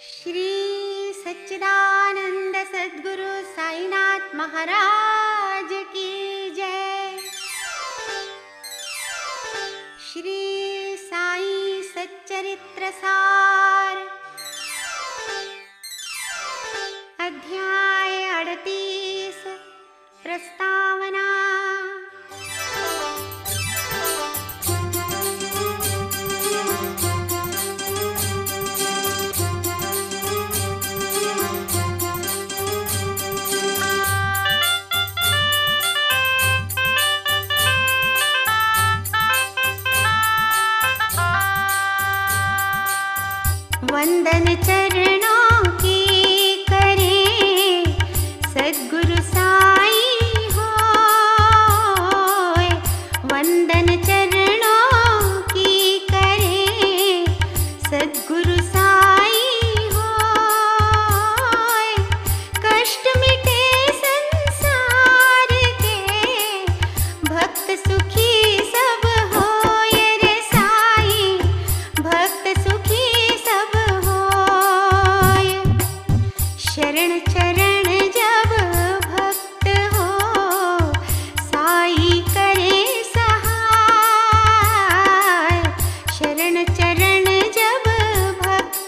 श्री सच्चिदानंद सद्गुरु साईनाथ महाराज की जय। श्री साई सच्चरित्र सार अध्याय 38 प्रस्तावना। वंदन चरणों की करें सद्गुरु साई होय। वंदन चरणों की करें सद्गुरु साई होय। कष्ट मिटे संसार के भक्त सुखी सब होय रे साई। भक्त सुखी शरण चरण जब भक्त हो साई करे सहाय। शरण चरण जब भक्त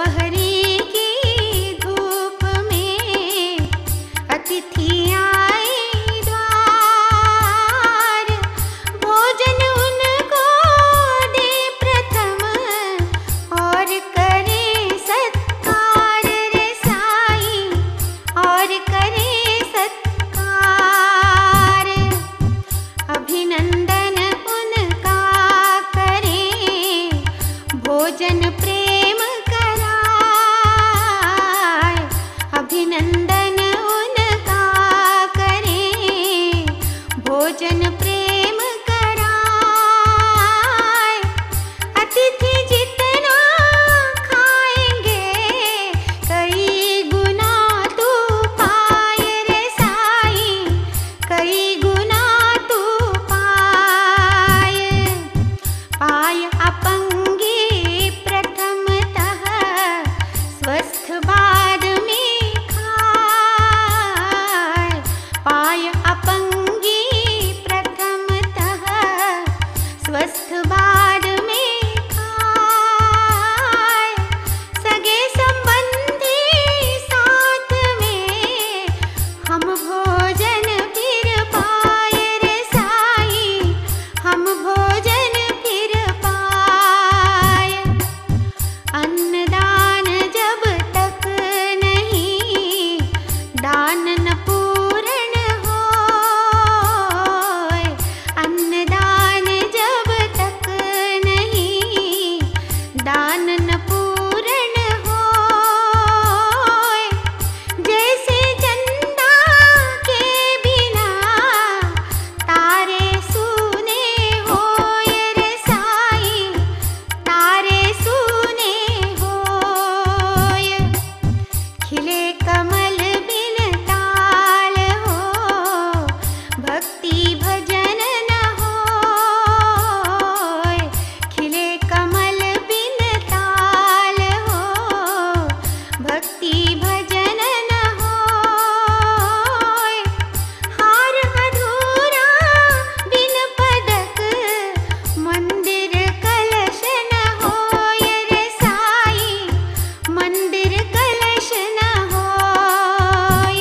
दोपहरी की धूप में अतिथि आए द्वार, भोजन उनको दे प्रथम और करे सत्कार रे साई, और करे सत्कार। अभिनंदन उनका करें, भोजन प्रेम कराए। अभिनंदन उनका करें, भोजन प्रेम कराए। अतिथि जितना खाएंगे कई गुना तू पाए रे साई, कई गुना तू पाए। पाय अपंगी प्रथमतः स्वस्थ बाद में खाए। पाय अपंगी प्रथमतः स्वस्थ बाद में खाए। सगे संबंधी साथ में हम भोजन फिर पाए रे साई, हम भोजन फिर पाए। अन्नदान जब तक नहीं दान न पूर्ण होय। अन्नदान जब तक नहीं दान न पूर्ण होय। जैसे चंदा के बिना तारे सूने होय रे साई, तारे सूने होय। खिले कमल बिन ताल हो, भक्ति भजन न होय। खिले कमल बिन ताल हो, भक्ति भजन न होय। हार अधूरा बिन पदक, मंदिर कलश न होय रे साई, मंदिर कलश न होय।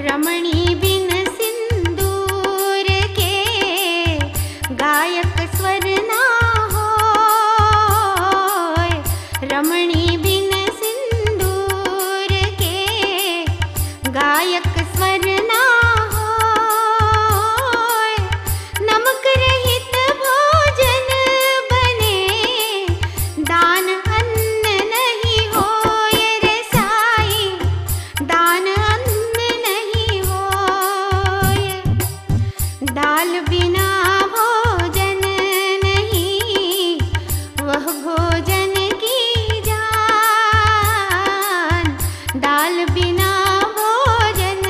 रमणी बिन सिंदूर के गायक स्वर ना होय। रमणी बिन सिंदूर के गायक स्वर ना होय। नमक रहित भोजन बने, दान अन्न नहीं होय रे साई, दान अन्न नहीं होय। दाल बिना भोजन नहीं, वह भोजन की जान। दाल बिना भोजन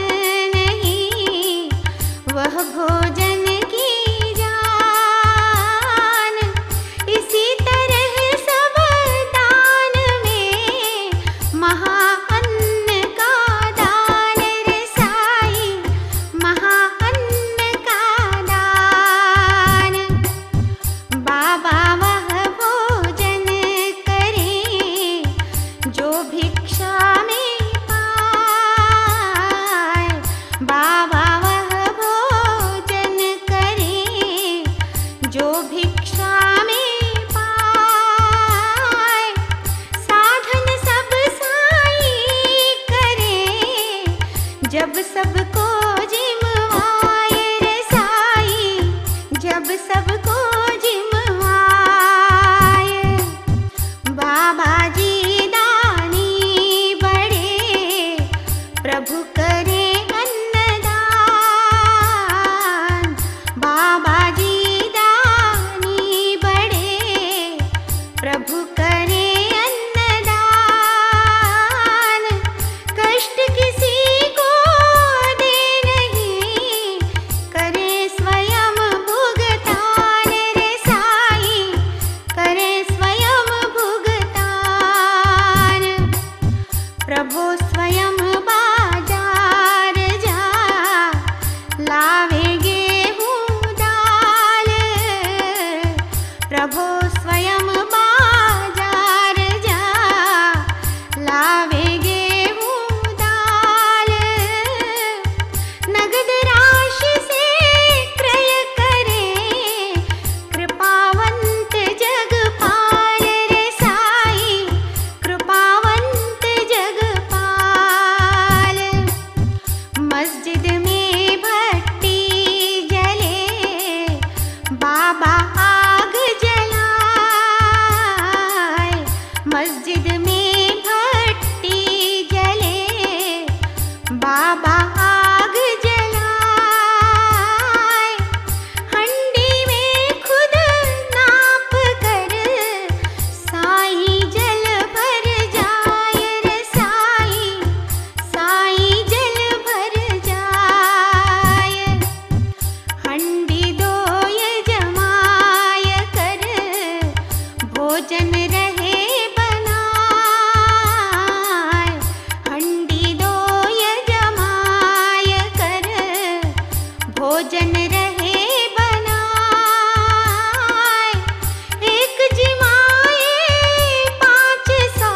मस्जिद में भट्टी जले, बाबा आग जलाए, हंडी में खुद नाप कर साईं जल भर जाए रे साईं, साईं जल भर जाए। हंडी दोय जमाय कर भोजन रहे बनाए, हंडी दोय जमाय कर भोजन रहे बनाए। एक जिमाए 500,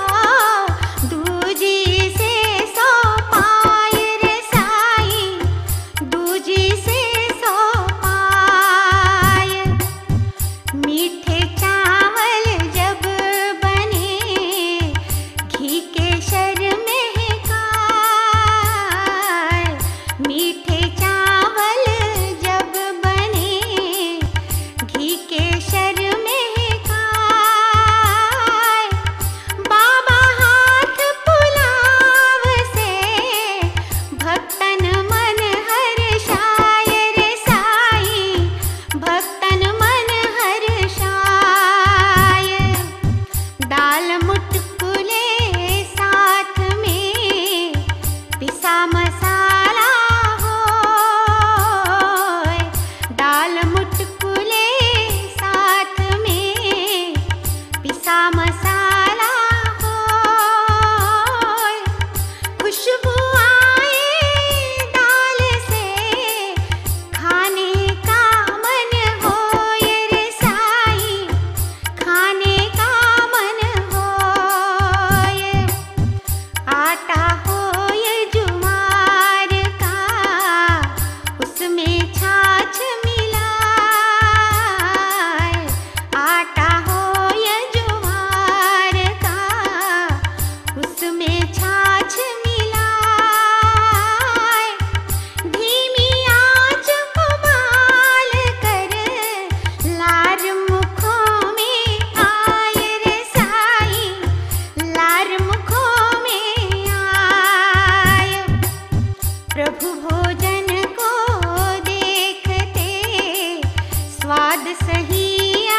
दूजी से 100 पाए रे साईं, दूजी से 100 पाए। मीठे चावल जब बने घी केसर महकाए, मीठे चावल जब बने घी केसर महकाए। बाबा हाथ पुलाव से भक्तन मन हर्षाए रे साईं, भक्तन मन हर्षाए। दाल मुटकुले साथ में पिसा मसाला होय, दाल मुटकुले साथ में पिसा मसाला होय। खुशबू आए दाल से खाने का मन होय रे साईं, खाने का मन होय। आटा होय जुमार का उसमें छाछ मिलाए, आटा होय जुमार का उसमें छाछ मिलाए। धीमी आंच उबाल कर लार मुखों में आए रे साईं, लार मुखों में आए। प्रभु भोजन को देखते स्वाद सही आ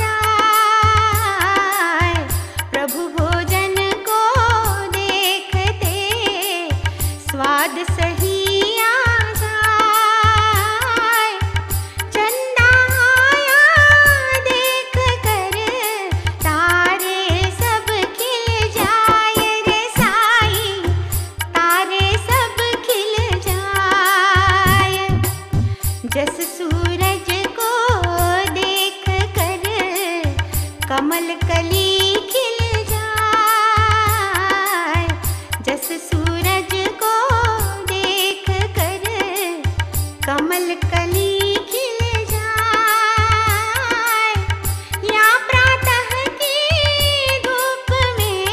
जाए, प्रभु भोजन को देखते स्वाद सही आ जाए। चंदा आया देख कर तारे सब खिल जाए रे साईं, तारे सब खिल जाए। जस सूरज को देख कर कमल कली खिल जाए, जस सूरज को देख कर कमल कली खिल जाए। या प्रातः की धूप में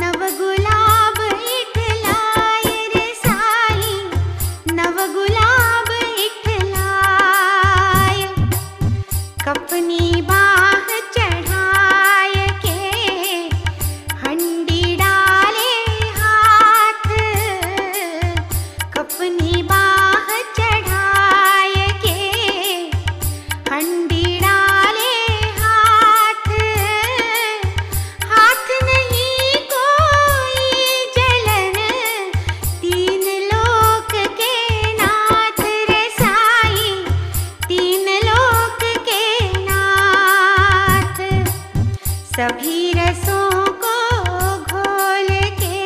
नव गुलाब इठलाए रे साईं, नव गुलाब इठलाए। कपनी बाह चढ़ाए के हंडी डाले हाथ, कपनी बाह चढ़ाए के हंडी डाले हाथ। हाथ नहीं कोई जलन तीन लोक के नाथ रे साईं, तीन लोक के नाथ। सभी रसों को घोल के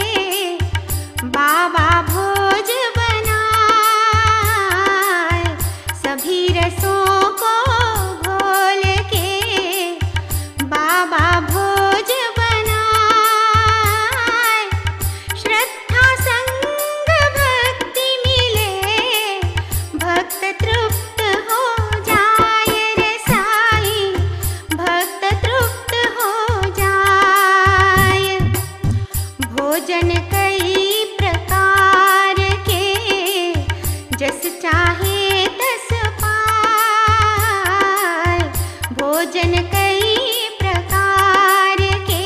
बाबा भोज बनाए, सभी रसों को घोल के बाबा भोज बनाए। श्रद्धा संग भक्ति मिले भक्त तृप्त हो जाए रे साईं, भक्त तृप्त हो जाए। भोजन कई प्रकार के जस चाहे तस पाए, भोजन कई प्रकार के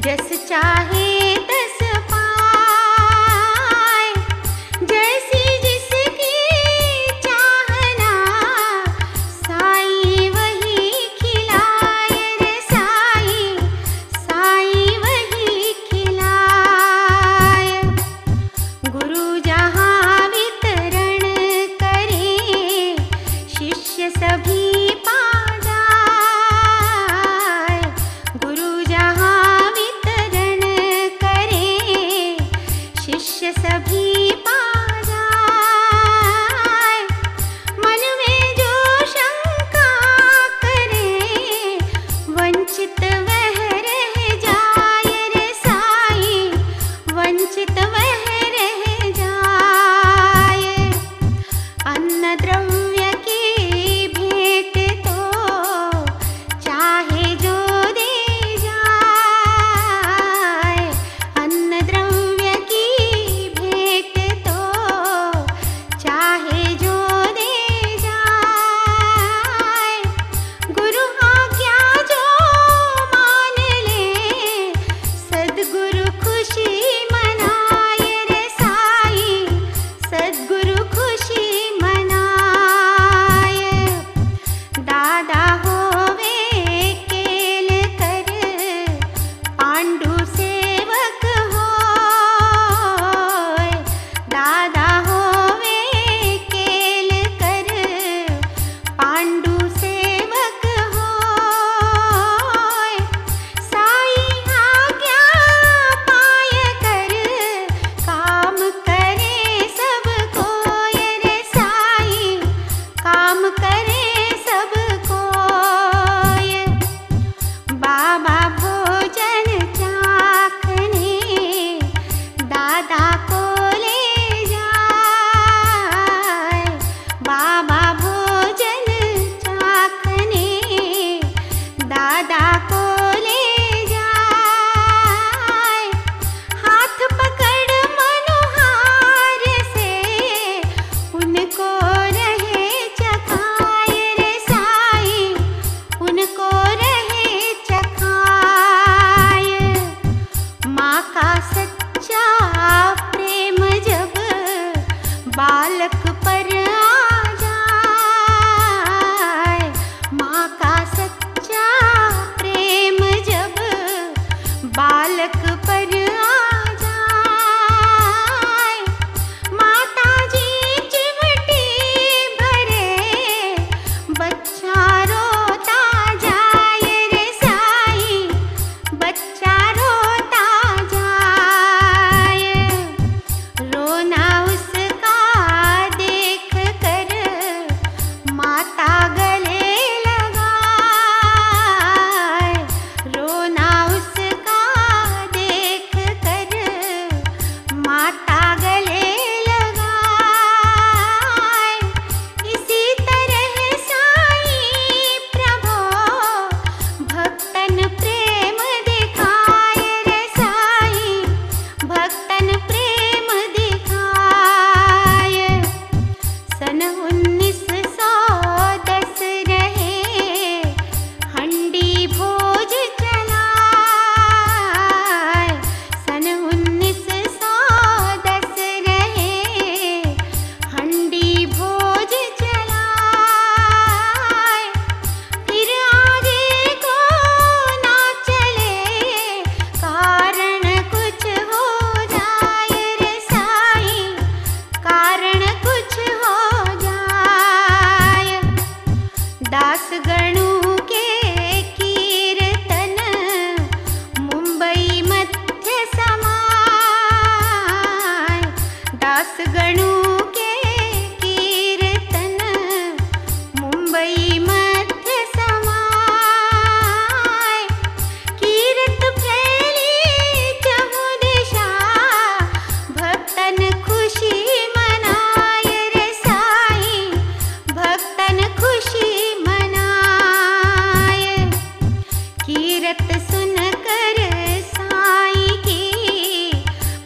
जस चाहे तस पाए, जैसी जिसकी चाहना साईं वही खिलाए रे साईं, साईं वही खिलाए। गुरु जहाँ वितरण करे, शिष्य सभी पा जाए। गुरु जहाँ वितरण करे, शिष्य सभी पा जाए। मन में जो शंका करे, वंचित वह रह जाए रे साईं, वंचित वह रह जाए। अन्न द्रव्य की भेंट तो चाहे जो दे जाए, अन्न द्रव्य की भेंट तो चाहे जो दे जाए। गुरु आज्ञा जो मान ले, सद्गुरु खुशी मनाए रे साईं, सद्गुरु खुशी मनाए। दादा होवे केल कर, पांडु सेवक होय। दादा होवे केल कर, पांडु सेवक होय। साईं आज्ञा पाय कर, काम करे सब कोय रे साईं, काम करे सब कोय। बाबा भोजन चाखने दादा को ले जाए, बाबा भोजन चाखने दादा को ले जाए। हाथ पकड़ मनोहार से, उनको रहे चखाए रे साईं, उनको रहे चखाए। माँ का सच्चा प्रेम जब बालक पर आ जाए, माँ का सच्चा प्रेम जब बालक पर आ जाए। माता जी चिमटी भरे, बच्चा रोता जाए रे साईं, बच्चा रोता जाए। रोना उसका देख कर माता गले लगाए, रोना उसका देख कर माता गले लगाए। इसी तरह साईं प्रभु भक्तन प्रेम दिखाए रे साईं, भक्तन प्रेम दिखाए। सन 1910 रहे हंडी भोज चलाए, सन 1910 रहे हंडी भोज चलाए। फिर आगे को ना चले, कारण कुछ हो जाए रे साईं, कारण कुछ हो जाए। दास गणु के कीर्तन मुंबई मध्य समाए, दास गणु के कीर्तन मुंबई मध्य समाए। कीरत फैली चहु दिशा, भक्तन खुशी मनाए रे साईं, भक्तन खुशी मनाए। कीरत सुनकर साईं की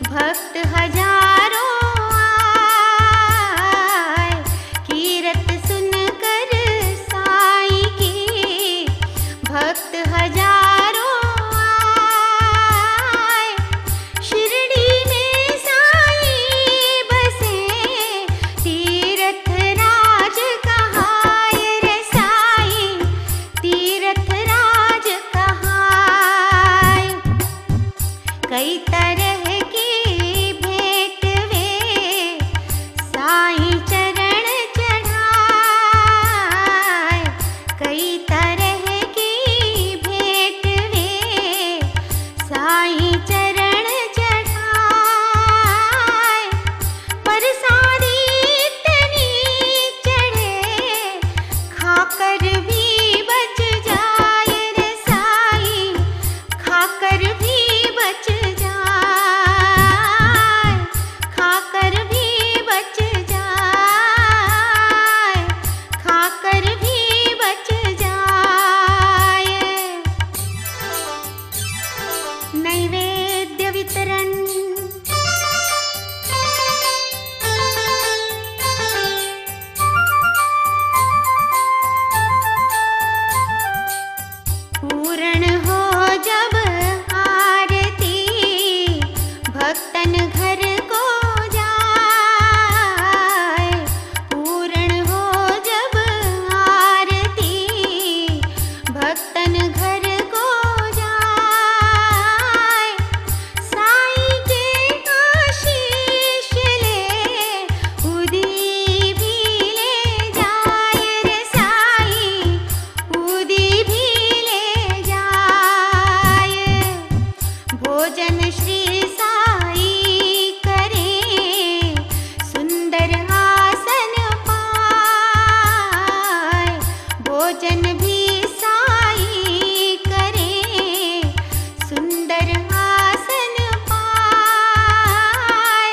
भक्त हजारों आए। कई तरह की भेंट वे साईं चरण चढ़ाए। कई तरह की भेंट वे साईं चरण चढ़ाए। परसादी इतनी चढ़े खाकर भी बच जाए रे साईं, खाकर भी बच जाए, खाकर भी बच जाए, खाकर भी बच जाए। नैवेद्य वितरण पूर्ण हो जब आरती भक्तन घर को जाए। पूर्ण हो जब आरती भक्तन घर को जाए। साईं के आशीष ले उदी भी ले जाए रे साईं, उदी भी ले जाए। भोजन श्री साईं करें सुंदर आसन पाए। भोजन भी साईं करें सुंदर आसन पाए।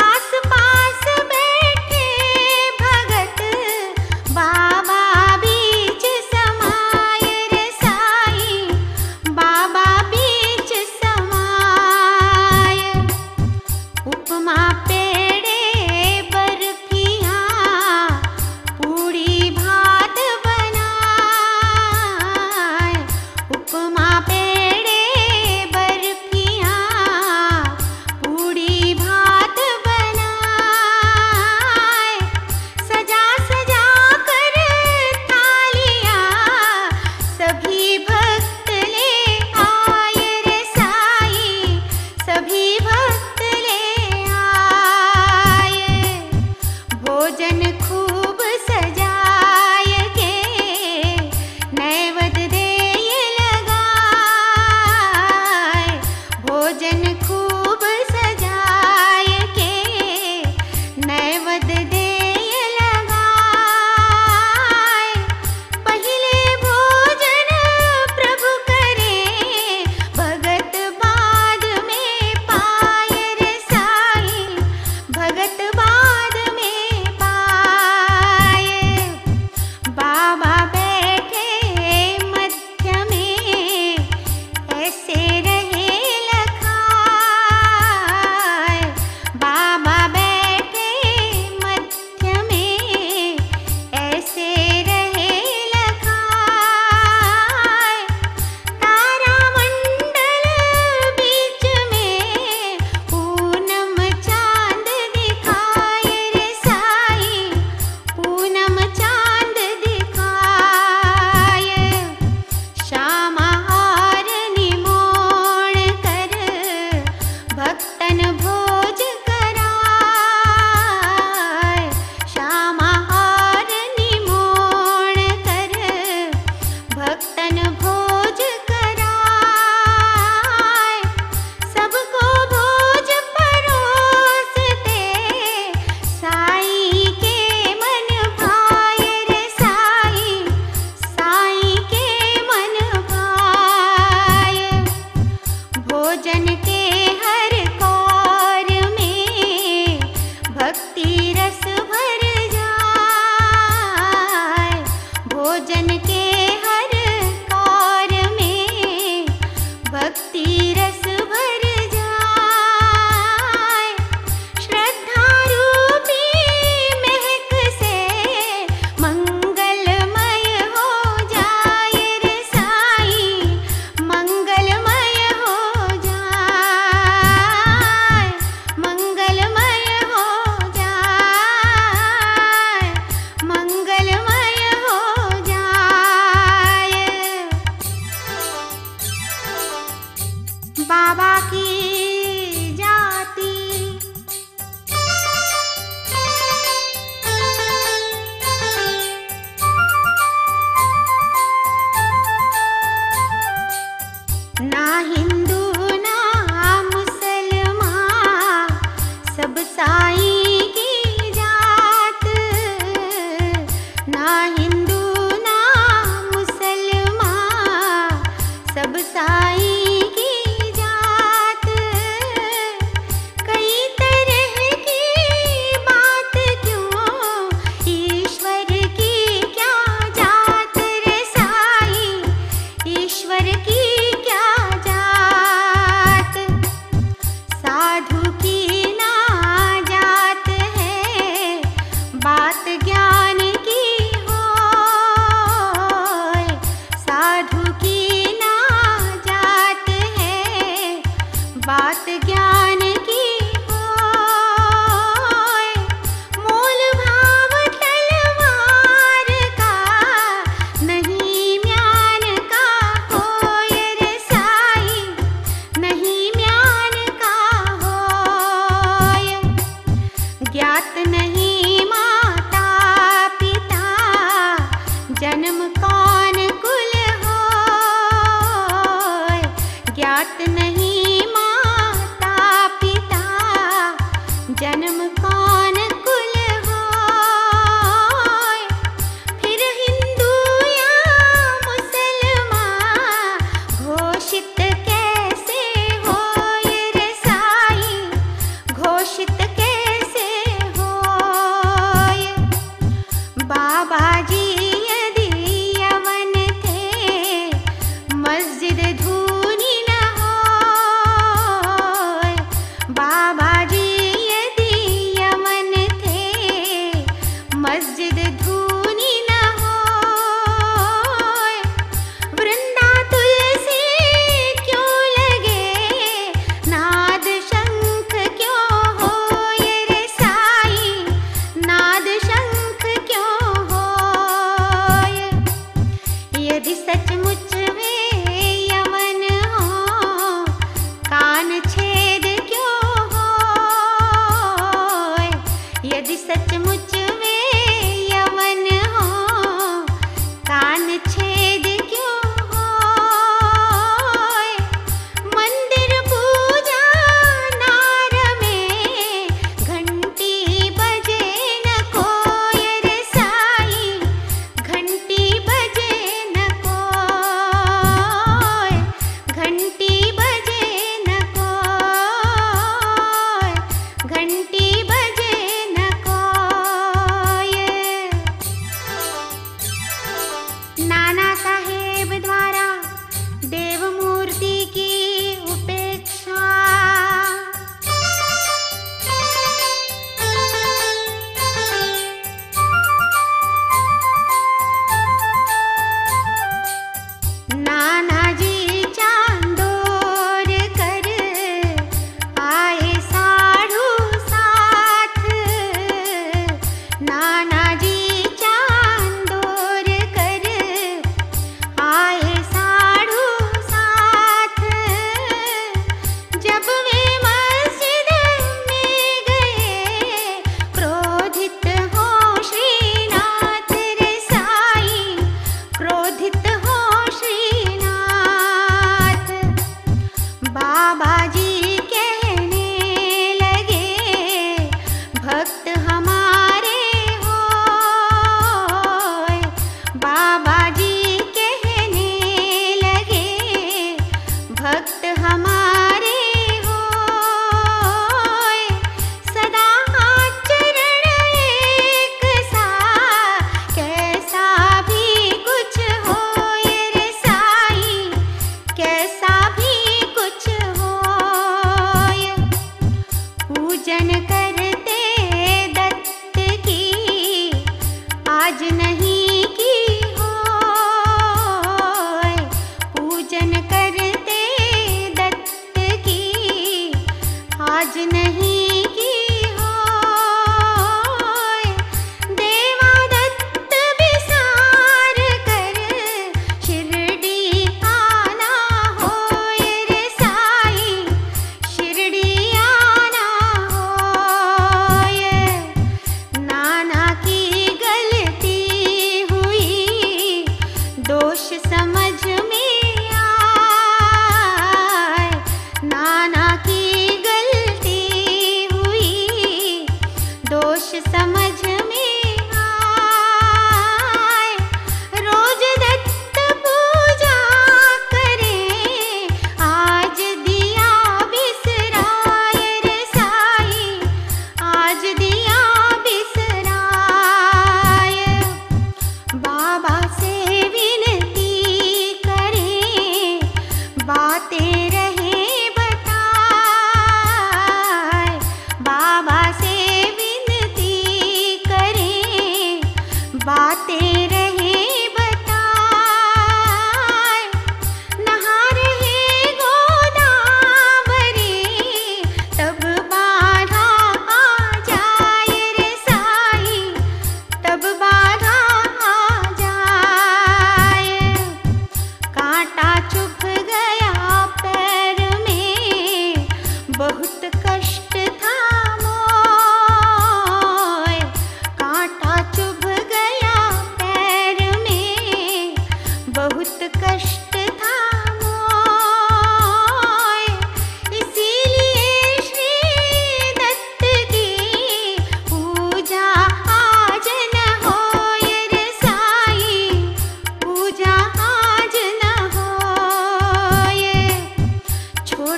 आस पास बैठे भगत बाबा बीच समाए रे साईं, बाबा बीच समाए। उपमा पेड़े बर्फियाँ पूड़ी भात बनाए। उपमा पेड़े बर्फियाँ पूड़ी भात बनाए। सजा सजा कर थालियाँ सभी भक्त ले आए रे साईं, सभी भक्त ले आए। भोजन खूब सजाय के नैवेद्य देय लगाए। भोजन खूब सजाय के नैवेद्य देय लगाए। पहिले भोजन प्रभु करे भगत बाद में पाए रे साईं, भगत बाद में पाए। बाबा बैठे मध्य में ऐसे रहे लखाए। बाबा बैठे मध्य में ऐसे रहे लखाए। तारा मंडल बीच में पूनम चांद दिखाए रे साईं, पूनम चांद दिखाए। श्यामा हार निमोण कर भक्तन भोज कराए। श्यामा हार निमोण कर भक्तन भोज कराए। सबको भोज परोसते साईं के मन भाए रे साईं, साईं के मन भाए। भोजन के हर कौर में भक्ति रस भर जाए। भोजन के हर कौर में भक्ति रस भर जाए। श्रद्धा रूपी महक से मंगलमय हो जाए रे साईं, मंगलमय हो जाए, मंगलमय हो जाए, मंगलमय हो जाए। बाबा की बात ज्ञान की होय, मोल भाव तलवार का नहीं म्यान का होय रे साई, नहीं म्यान का होय। ज्ञात नहीं माता पिता जन्म कौन कुल होय, ज्ञात नहीं माता पिता जन्म कौन कुल होय। फिर हिंदू या मुसलमान घोषित कैसे होय रे साई, घोषित कैसे होय। बाबा जी यदि यमन थे मस्जिद धूनी न होय, बाबा जी यदि यमन थे मस्जिद धूनी न होय। वृंदा तुलसी क्यों लगे, नाद शंख क्यों होय रे साई, नाद शंख क्यों होय। यदि सचमुच में यमन हो कान छेद क्यों होय, यदि सचमुच में यमन हो कान छेद क्यों होय। मंदिर पूजा नार में घंटी बजे न कोय रे साई, घंटी बजे न कोय, घंटी बजे न कोय, घंटी बजे न कोय। नाना साहेब द्वारा देव मूर्ति की उपेक्षा, नानाजी चांदोर कर आए साढ़ू साथ, नानाजी चांदोर कर आए साढ़ू साथ। जब वे मस्जिद में गए क्रोधित हो श्रीनाथ रे साई, क्रोधित हो श्रीनाथ। बाबा जी कहने लगे भक्त हमारे होय, बाबा जी कहने लगे भक्त हमारे होय। सदा आचरण एक सा कैसा भी कुछ होय रे साई, कैसा भी कुछ होय। पूजन करते दत्त की आज नहीं की होय, पूजन करते दत्त की आज नहीं की होय। देवा दत्त विसार कर शिरडी आना होय रे साई, शिरडी आना होय। नाना की गलती हुई दोष समझ में आए, नाना की गलती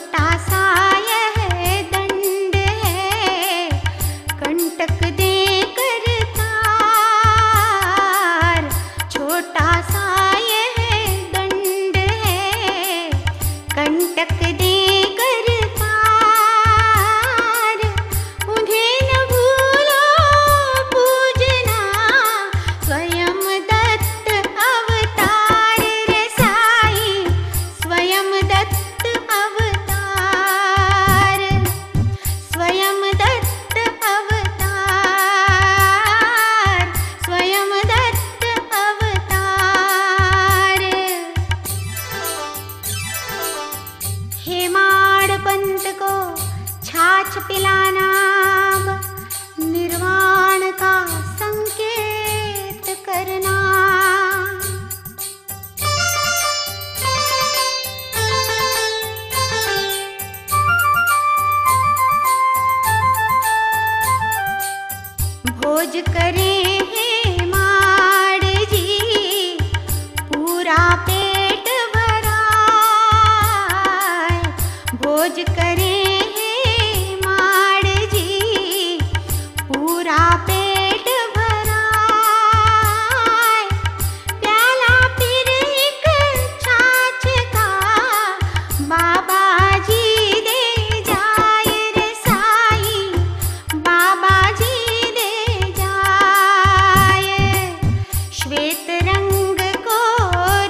छोटा सा यह दंड है, कंटक दे कर तार। छोटा सा यह दंड है, कंटक दे कर तार। उन्हें न भूलो पूजना, स्वयं दत्त अवतार रे साईं, स्वयं दत्त अवतार, स्वयं दत्त अवतार, स्वयं दत्त अवतार। हेमाड़ पंत को छाछ पिलाना निर्वाण का संकेत करना। भोज करे हेमाड़ जी, पूरा पेट भराए। भोज करे हेमाड़ जी, पूरा पेट भराए। प्याला फिर एक छाछ का बाबा जी दे जाए रे साईं, बाबा जी दे जाए। श्वेत रंग को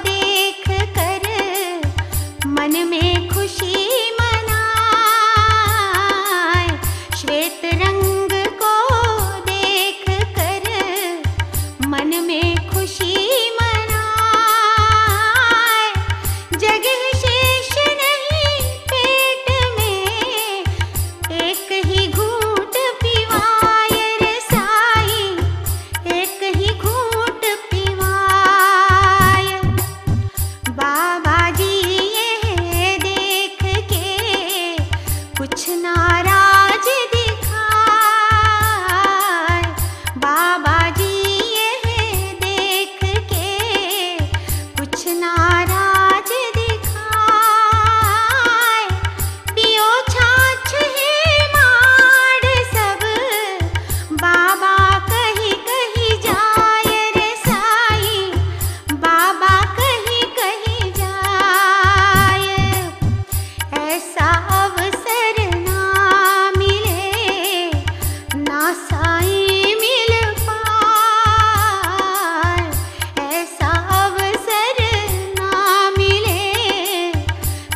देख कर मन में खुशी मनाए। श्वेत रंग को देख कर मन में खुशी मनाए। जगह शेष नहीं पेट में, एक ही घूंट पिवाए रे साईं, एक ही घूंट पिवाए। बाबा जी यह देख के कुछ नाराज दिखाए। बाबा जी यह देख के कुछ नाराज दिखाए। पियो छाछ हेमाड़ सब, बाबा कहीं कहीं जाए रे साईं, बाबा कहीं कहीं जाए। ऐसा अवसर ना मिले, ना साईं मिल पाए। ऐसा अवसर ना मिले,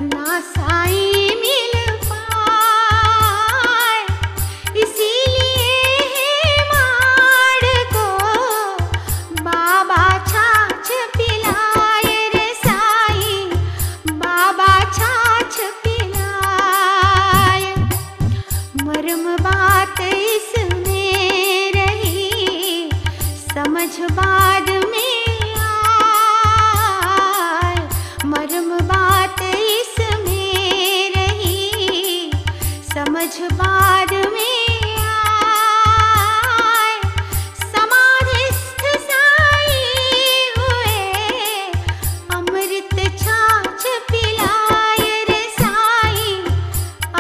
ना साईं मिल पाए। इसीलिए हेमाड़ को बाबा छाछ पिलाए रे साईं, बाबा छाछ पिलाए। मर्म बात इसमें रही, समझ बाद में आए। मर्म बात इसमें रही, समझ बाद में आए। समाधिस्थ साईं हुए, अमृत छाछ पिलाए रे साईं,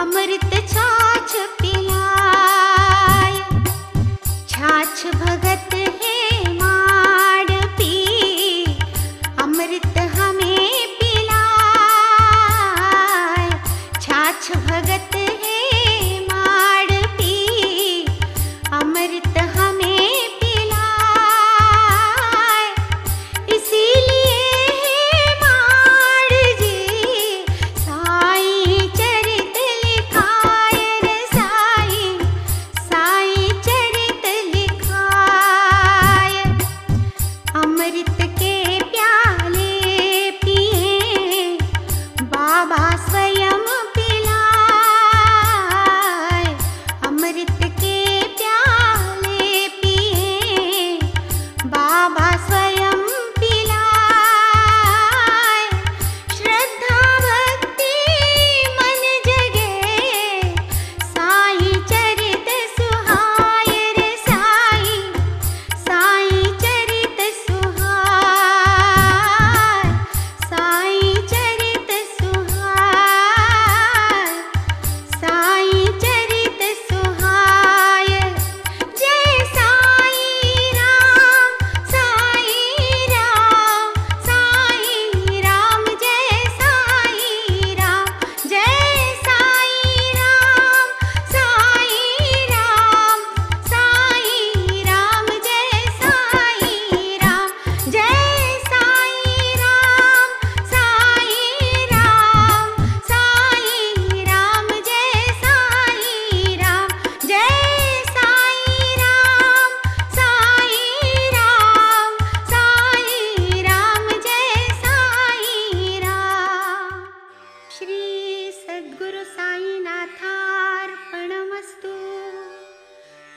अमृत छाछ पिलाए। छाछ भगत हेमाड़ पी, अमृत हमें पिलाए। छाछ भगत हेमाड़ पी, अमृत हमें पिलाए। इसीलिए हेमाड़ जी साईं चरित लिखाए रे साईं, साईं चरित लिखाए। अमृत के प्याले पिए, बाबा स्वयं पिलाए।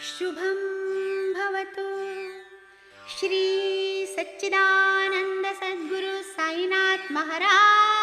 शुभं भवतु। श्री सच्चिदानंद सद्गुरु साईनाथ महाराज